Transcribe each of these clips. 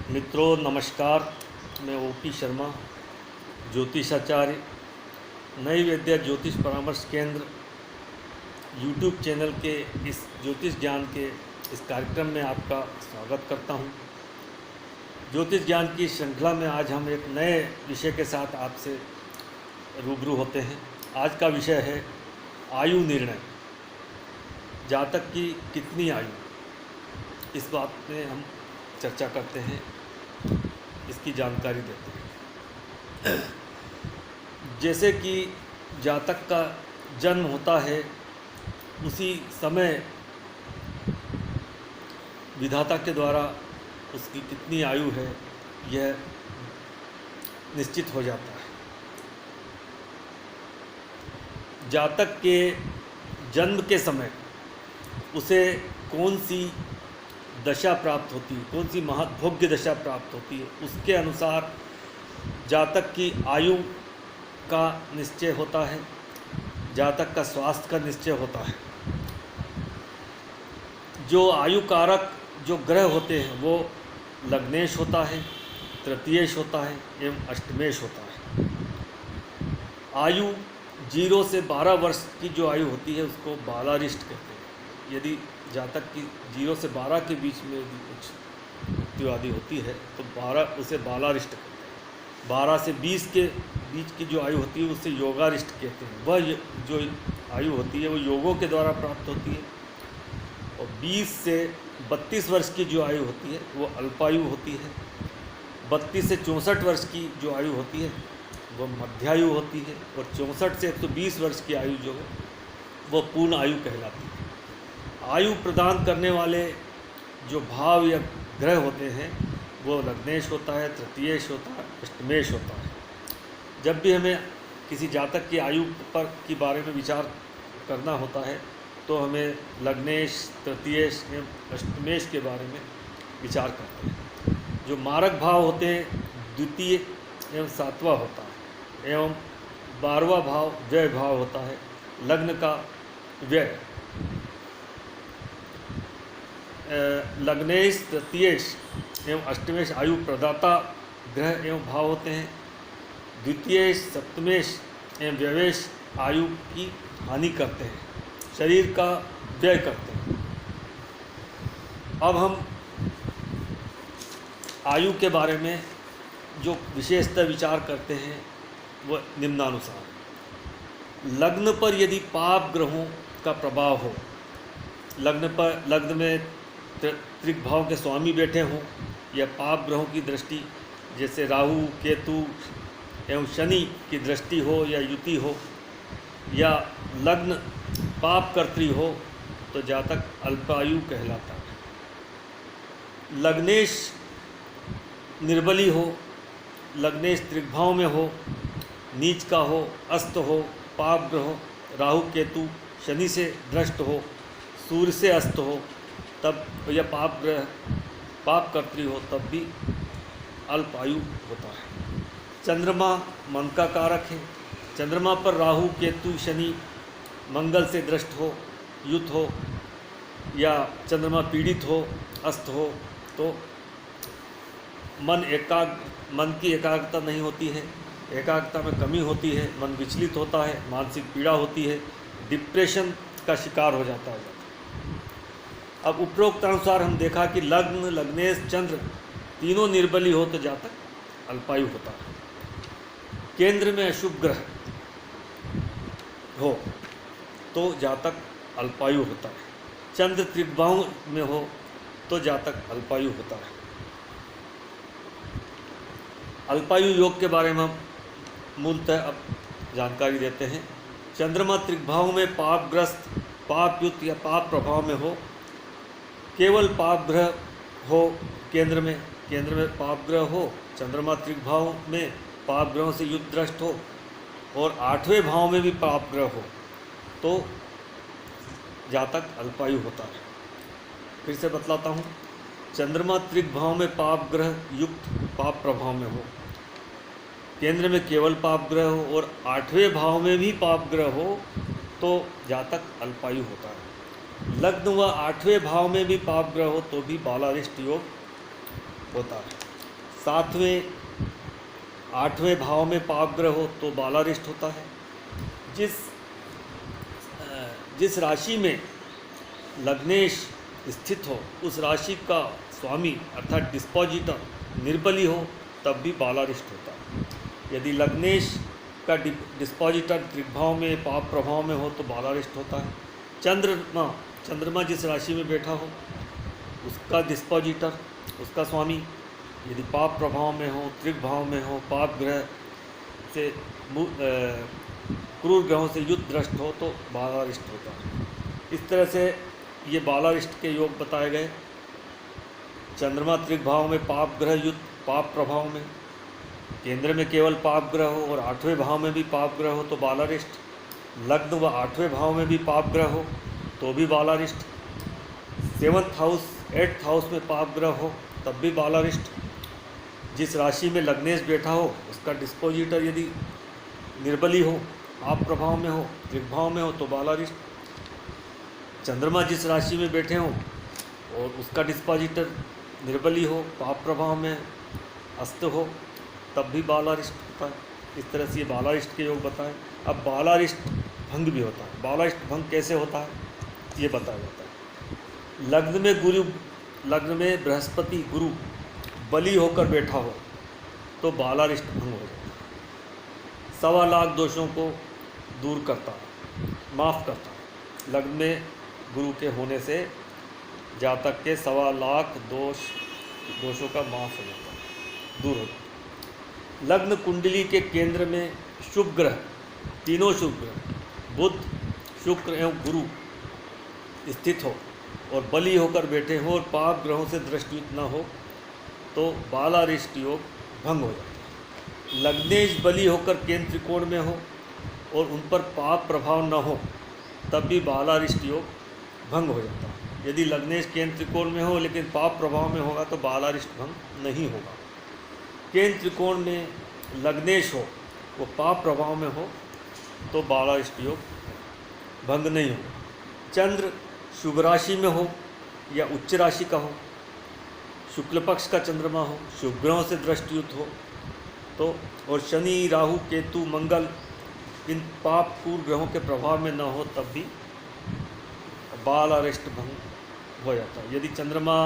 मित्रों नमस्कार। मैं ओपी शर्मा, ज्योतिषाचार्य, नई विद्या ज्योतिष परामर्श केंद्र यूट्यूब चैनल के इस ज्योतिष ज्ञान के इस कार्यक्रम में आपका स्वागत करता हूं। ज्योतिष ज्ञान की श्रृंखला में आज हम एक नए विषय के साथ आपसे रूबरू होते हैं। आज का विषय है आयु निर्णय। जातक की कितनी आयु, इस बात में हम चर्चा करते हैं, इसकी जानकारी देते हैं। जैसे कि जातक का जन्म होता है, उसी समय विधाता के द्वारा उसकी कितनी आयु है यह निश्चित हो जाता है। जातक के जन्म के समय उसे कौन सी दशा प्राप्त होती है, कौन सी महत्भोग्य दशा प्राप्त होती है, उसके अनुसार जातक की आयु का निश्चय होता है, जातक का स्वास्थ्य का निश्चय होता है। जो आयु कारक जो ग्रह होते हैं वो लग्नेश होता है, तृतीयेश होता है एवं अष्टमेश होता है। आयु 0 से 12 वर्ष की जो आयु होती है उसको बालारिष्ट कहते हैं। यदि जातक की 0 से 12 के बीच में यदि कुछ मृत्यु आदि होती है तो 12 उसे बालारिष्ट कहते हैं। 12 से 20 के बीच की जो आयु होती है उसे योगारिष्ट कहते हैं। वह जो आयु होती है वो योगों के द्वारा प्राप्त होती है। और 20 से 32 वर्ष की जो आयु होती है वो अल्पायु होती है। 32 से 64 वर्ष की जो आयु होती है वो मध्यायु होती है। और 64 से 120 वर्ष की आयु जो है वो पूर्ण आयु कहलाती है। आयु प्रदान करने वाले जो भाव या ग्रह होते हैं वो लग्नेश होता है, तृतीयेश होता है, अष्टमेश होता है। जब भी हमें किसी जातक की आयु पर के बारे में विचार करना होता है तो हमें लग्नेश, तृतीयेश एवं अष्टमेश के बारे में विचार करते हैं। जो मारक भाव होते हैं द्वितीय एवं सातवां होता है, एवं 12वां भाव व्यय भाव होता है। लग्न का व्यय लग्नेश, तृतीयेश एवं अष्टमेश आयु प्रदाता ग्रह एवं भाव होते हैं। द्वितीयेश, सप्तमेश एवं व्यवेश आयु की हानि करते हैं, शरीर का व्यय करते हैं। अब हम आयु के बारे में जो विशेषतः विचार करते हैं वह निम्नानुसार। लग्न पर यदि पाप ग्रहों का प्रभाव हो, लग्न में त्रिक भाव के स्वामी बैठे हों या पाप ग्रहों की दृष्टि जैसे राहु, केतु एवं शनि की दृष्टि हो या युति हो, या लग्न पाप कर्त्री हो तो जातक अल्पायु कहलाता है। लग्नेश निर्बली हो, लग्नेश त्रिग्भाव में हो, नीच का हो, अस्त हो, पाप ग्रह राहु, केतु, शनि से भ्रष्ट हो, सूर्य से अस्त हो, तब यह पाप ग्रह पाप कर्त्री हो तब भी अल्पायु होता है। चंद्रमा मन का कारक है। चंद्रमा पर राहु, केतु, शनि मंगल से दृष्ट हो, युत हो, या चंद्रमा पीड़ित हो, अस्त हो तो मन की एकाग्रता नहीं होती है, एकाग्रता में कमी होती है, मन विचलित होता है, मानसिक पीड़ा होती है, डिप्रेशन का शिकार हो जाता है। अब उपरोक्त अनुसार हम देखा कि लग्न, लग्नेश, चंद्र तीनों निर्बली हो तो जातक अल्पायु होता है। केंद्र में अशुभ ग्रह हो तो जातक अल्पायु होता है। चंद्र त्रिग्भाव में हो तो जातक अल्पायु होता है। अल्पायु योग के बारे में हम मूलतः अब जानकारी देते हैं। चंद्रमा त्रिग्भाव में पापग्रस्त, पापयुक्त या पाप प्रभाव में हो, केवल पाप ग्रह हो केंद्र में पाप ग्रह हो, चंद्रमा त्रिग्भाव में पाप ग्रहों से युक्त दृष्ट हो और 8वें भाव में भी पाप ग्रह हो तो जातक अल्पायु होता है। फिर से बतलाता हूँ। चंद्रमा त्रिग्भाव में पाप ग्रह युक्त पाप प्रभाव में हो, केंद्र में केवल पाप ग्रह हो और 8वें भाव में भी पाप ग्रह हो तो जातक अल्पायु होता है। लग्न व 8वें भाव में भी पाप ग्रह हो तो भी बालारिष्ट योग होता है। सातवें आठवें भाव में पाप ग्रह हो तो बालारिष्ट होता है। जिस राशि में लग्नेश स्थित हो उस राशि का स्वामी अर्थात डिस्पोजिटर निर्बली हो तब भी बालारिष्ट होता है। यदि लग्नेश का डिस्पोजिटर दिग्भाव में पाप प्रभाव में हो तो बालारिष्ट होता है। चंद्रमा जिस राशि में बैठा हो उसका डिस्पोजिटर उसका स्वामी यदि पाप प्रभाव में हो त्रिभाव में हो पाप ग्रह से क्रूर ग्रहों से युद्ध दृष्ट हो तो बालारिष्ट होता है। इस तरह से ये बालारिष्ट के योग बताए गए। चंद्रमा त्रिभाव में पाप ग्रह युद्ध पाप प्रभाव में, केंद्र में केवल पाप ग्रह हो और आठवें भाव में भी पाप ग्रह हो तो बालारिष्ट, लग्न व आठवें भाव में भी पाप ग्रह हो तो भी बालारिष्ट, 7th हाउस 8th हाउस में पाप ग्रह हो तब भी बालारिष्ट। जिस राशि में लग्नेश बैठा हो उसका डिस्पोजिटर यदि निर्बली हो आप प्रभाव में हो त्रिभाव में हो तो बालारिष्ट। चंद्रमा जिस राशि में बैठे हों और उसका डिस्पोजिटर निर्बली हो पाप प्रभाव में अस्त हो तब भी बालारिष्ट होता है। इस तरह से ये बालारिष्ट के योग बताएं। अब बालारिष्ट भंग भी होता है। बालारिष्ट भंग कैसे होता है ये बताया जाता है। लग्न में बृहस्पति गुरु बली होकर बैठा हो तो बालारिष्ट भंग हो जाता है। 1.25 लाख दोषों को दूर करता है, माफ़ करता है। लग्न में गुरु के होने से जातक के 1.25 लाख दोषों का माफ़ हो जाता है, दूर होता है। लग्न कुंडली के केंद्र में शुभ ग्रह, तीनों शुभ ग्रह बुध शुक्र एवं गुरु स्थित हो और बली होकर बैठे हो और पाप ग्रहों से दृष्टियुक्त न हो तो बालारिष्ट योग भंग हो जाता है। लग्नेश बली होकर केंद्र त्रिकोण में हो और उन पर पाप प्रभाव न हो तब भी बालारिष्ट योग भंग हो जाता है। यदि लग्नेश केंद्र त्रिकोण में हो लेकिन पाप प्रभाव में होगा तो बालारिष्ट भंग नहीं होगा। केंद्र त्रिकोण में लग्नेश हो वो पाप प्रभाव में हो तो बालारिष्ट योग भंग नहीं होगा। चंद्र शुभ राशि में हो या उच्च राशि का हो, शुक्ल पक्ष का चंद्रमा हो, शुभ ग्रहों से दृष्टियुक्त हो तो, और शनि राहु केतु मंगल इन पाप पूर्व ग्रहों के प्रभाव में न हो तब भी बालारिष्ट भंग हो जाता है। यदि चंद्रमा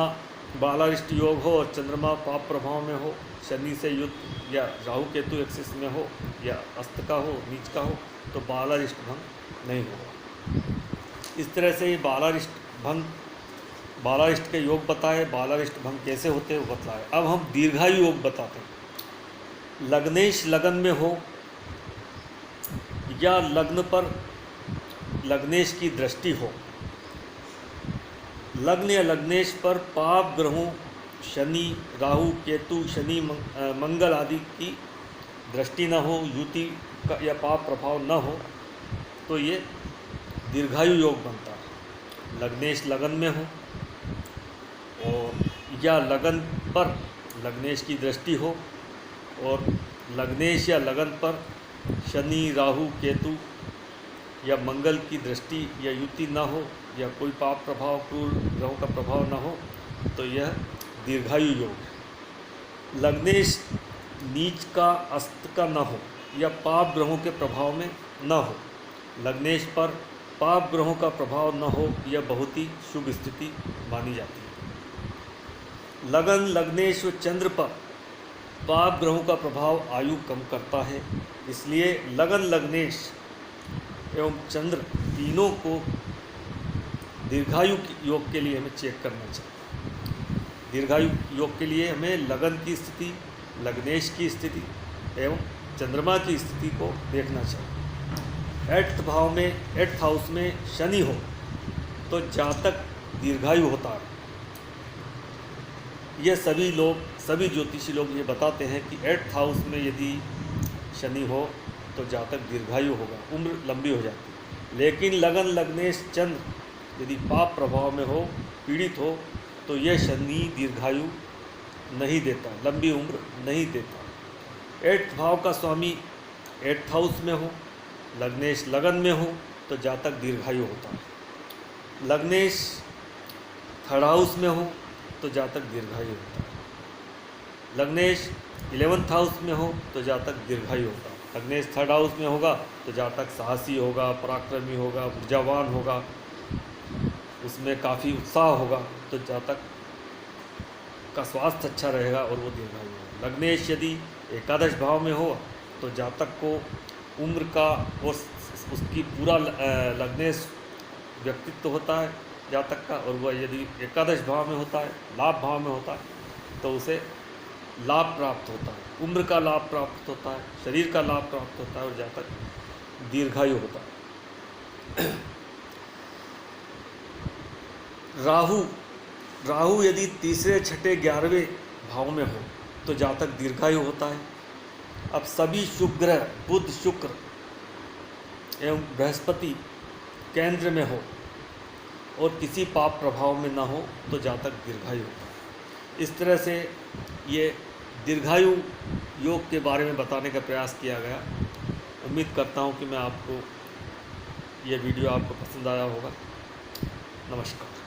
बालारिष्ट योग हो और चंद्रमा पाप प्रभाव में हो, शनि से युद्ध या राहु केतु एक्सिस में हो या अस्त का हो नीच का हो तो बालारिष्ट भंग नहीं होगा। इस तरह से ये बालारिष्ट के योग बताए। बालारिष्ट भंग कैसे होते हैं वो बताए। अब हम दीर्घायु योग बताते हैं। लग्नेश लगन में हो या लग्न पर लग्नेश की दृष्टि हो, लग्न या लग्नेश पर पाप ग्रहों शनि राहु केतु शनि मंगल आदि की दृष्टि न हो, युति का या पाप प्रभाव न हो तो ये दीर्घायु योग बनता है। लग्नेश लगन में हो और या लगन पर लग्नेश की दृष्टि हो और लग्नेश या लगन पर शनि राहु केतु या मंगल की दृष्टि या युति न हो या कोई पाप प्रभाव क्रूर ग्रहों का प्रभाव न हो तो यह दीर्घायु योग है। लग्नेश नीच का अस्त का न हो या पाप ग्रहों के प्रभाव में न हो, लग्नेश पर पाप ग्रहों का प्रभाव न हो यह बहुत ही शुभ स्थिति मानी जाती है। लगन लग्नेश व चंद्र पर पाप ग्रहों का प्रभाव आयु कम करता है, इसलिए लगन लग्नेश एवं चंद्र तीनों को दीर्घायु योग के लिए हमें चेक करना चाहिए। दीर्घायु योग के लिए हमें लगन की स्थिति, लग्नेश की स्थिति एवं चंद्रमा की स्थिति को देखना चाहिए। 8th भाव में 8th हाउस में शनि हो तो जातक दीर्घायु होता है। ये सभी ज्योतिषी लोग ये बताते हैं कि 8th हाउस में यदि शनि हो तो जातक दीर्घायु होगा, उम्र लंबी हो जाती है। लेकिन लगन लग्नेश चंद्र यदि पाप प्रभाव में हो, पीड़ित हो तो यह शनि दीर्घायु नहीं देता, लंबी उम्र नहीं देता। 8th भाव का स्वामी 8th हाउस में हो, लग्नेश लगन में हो तो जातक दीर्घायु होता है। लग्नेश 3rd हाउस में हो तो जातक दीर्घायु होता है। लग्नेश 11th हाउस में हो तो जातक दीर्घायु होगा। लग्नेश 3rd हाउस में होगा तो जातक साहसी होगा, पराक्रमी होगा, ऊर्जावान होगा, उसमें काफ़ी उत्साह होगा, तो जातक का स्वास्थ्य अच्छा रहेगा और वो दीर्घायु होगा। लग्नेश यदि एकादश भाव में हो तो जातक को उम्र का और उसकी पूरा लग्नेश व्यक्तित्व होता है जातक का, और वह यदि एकादश भाव में होता है, लाभ भाव में होता है, तो उसे लाभ प्राप्त होता है, उम्र का लाभ प्राप्त होता है, शरीर का लाभ प्राप्त होता है और जातक दीर्घायु होता है। राहु यदि तीसरे, छठे, 11वें भाव में हो तो जातक दीर्घायु होता है। अब सभी शुभ ग्रह बुध, शुक्र एवं बृहस्पति केंद्र में हो और किसी पाप प्रभाव में न हो तो जातक दीर्घायु होता है। इस तरह से ये दीर्घायु योग के बारे में बताने का प्रयास किया गया। उम्मीद करता हूँ कि मैं आपको ये वीडियो आपको पसंद आया होगा। नमस्कार।